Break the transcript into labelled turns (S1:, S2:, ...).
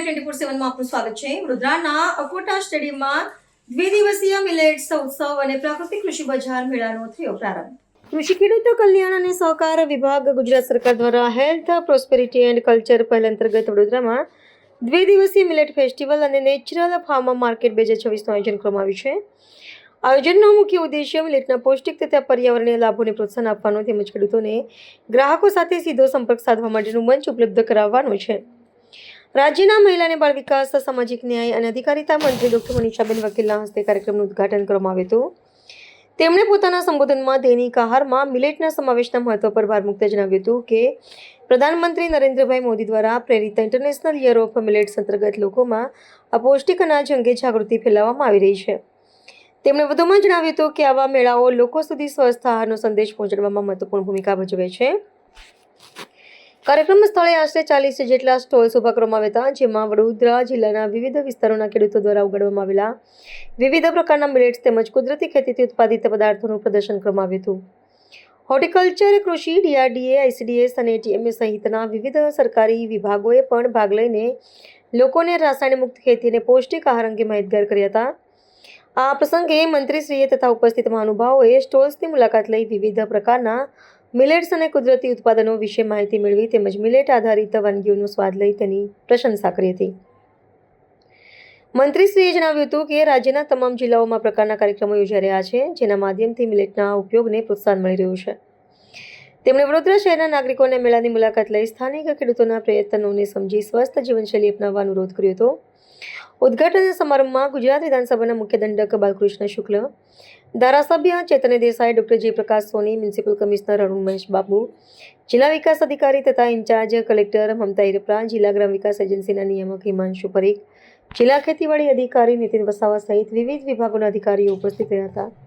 S1: Live 24/7 માં આપનું સ્વાગત છે। વડોદરાના અકોટા સ્ટેડિયમમાં દ્વિદિવસીય મિલેટ્સ ઉત્સવ અને પ્રાકૃતિક કૃષિ બજાર મેળાનો થયો પ્રારંભ। કૃષિ ખેડૂતો કલ્યાણ અને સહકાર વિભાગ ગુજરાત સરકાર દ્વારા હેલ્થ પ્રોસ્પેરિટી એન્ડ કલ્ચર પહેલ અંતર્ગત વડોદરામાં દ્વિદિવસીય મિલેટ ફેસ્ટિવલ અને નેચરલ ફાર્મ માર્કેટ 2026નું આયોજન કરવામાં આવ્યું છે। આયોજનનો મુખ્ય ઉદ્દેશ્ય મિલેટના પૌષ્ટિક તથા પર્યાવરણીય લાભોને પ્રોત્સાહન આપવાનો તેમજ ખેડૂતોને ગ્રાહકો સાથે સીધો સંપર્ક સાધવા માટેનું મંચ ઉપલબ્ધ કરાવવાનો છે। રાજ્યના મહિલા અને બાળ વિકાસ, સામાજિક ન્યાય અને અધિકારિતા મંત્રી ડોક્ટર મનીષાબેન વકીલના હસ્તે કાર્યક્રમનું ઉદ્ઘાટન કરવામાં આવ્યું હતું। તેમણે પોતાના સંબોધનમાં દૈનિક આહારમાં મિલેટના સમાવેશના મહત્વ પર ભાર મૂકતા જણાવ્યું હતું કે પ્રધાનમંત્રી નરેન્દ્રભાઈ મોદી દ્વારા પ્રેરિત ઇન્ટરનેશનલ યર ઓફ મિલેટ્સ અંતર્ગત લોકોમાં અપૌષ્ટિક અનાજ અંગે જાગૃતિ ફેલાવવામાં આવી રહી છે। તેમણે વધુમાં જણાવ્યું હતું કે આવા મેળાઓ લોકો સુધી સ્વસ્થ આહારનો સંદેશ પહોંચાડવામાં મહત્વપૂર્ણ ભૂમિકા ભજવે છે। કાર્યક્રમ સ્થળે આશરે 40 જેટલા સ્ટોલ્સ ઊભા કરવામાં આવ્યા હતા, જેમાં વડોદરા જિલ્લાના વિવિધ વિસ્તારોના ખેડૂતો દ્વારા ઉગાડવામાં આવેલા વિવિધ પ્રકારના મિલેટ્સ તેમજ કુદરતી ખેતીથી ઉત્પાદિત પદાર્થોનું પ્રદર્શન કરવામાં આવ્યું હતું। હોર્ટિકલ્ચર, કૃષિ, ડીઆરડીએ, આઈસીડીએસ અને ટીએમએ સહિતના વિવિધ સરકારી વિભાગોએ પણ ભાગ લઈને લોકોને રાસાયણિક મુક્ત ખેતી અને પૌષ્ટિક આહાર અંગે માહિતગાર કર્યા હતા। આ પ્રસંગે મંત્રીશ્રીએ તથા ઉપસ્થિત મહાનુભાવોએ સ્ટોલ્સની મુલાકાત લઈ વિવિધ પ્રકારના મિલેટ્સ અને કુદરતી ઉત્પાદનો વિશે માહિતી મેળવી તેમજ મિલેટ આધારિત વાનગીઓનો સ્વાદ લઈ તેની પ્રશંસા કરી હતી। મંત્રીશ્રીએ જણાવ્યું હતું કે રાજ્યના તમામ જિલ્લાઓમાં પ્રકારના કાર્યક્રમો યોજાઈ રહ્યા છે, જેના માધ્યમથી મિલેટના ઉપયોગને પ્રોત્સાહન મળી રહ્યું છે। તેમણે વડોદરા શહેરના નાગરિકોને મેળાની મુલાકાત લઈ સ્થાનિક ખેડૂતોના પ્રયત્નોને સમજી સ્વસ્થ જીવનશૈલી અપનાવવા અનુરોધ કર્યો હતો। ઉદ્ઘાટન સમારંભમાં ગુજરાત વિધાનસભાના મુખ્ય દંડક બાલકૃષ્ણ શુક્લ, ધારાસભ્ય ચેતન દેસાઈ, ડોક્ટર જયપ્રકાશ સોની, મ્યુનિસિપલ કમિશનર અરુણ મહેશ બાબુ, જિલ્લા વિકાસ અધિકારી તથા ઇન્ચાર્જ કલેક્ટર મમતા હિરપરા, જિલ્લા ગ્રામ વિકાસ એજન્સીના નિયામક હિમાંશુ પરીખ, જિલ્લા ખેતીવાડી અધિકારી નીતિન વસાવા સહિત વિવિધ વિભાગોના અધિકારીઓ ઉપસ્થિત રહ્યા હતા।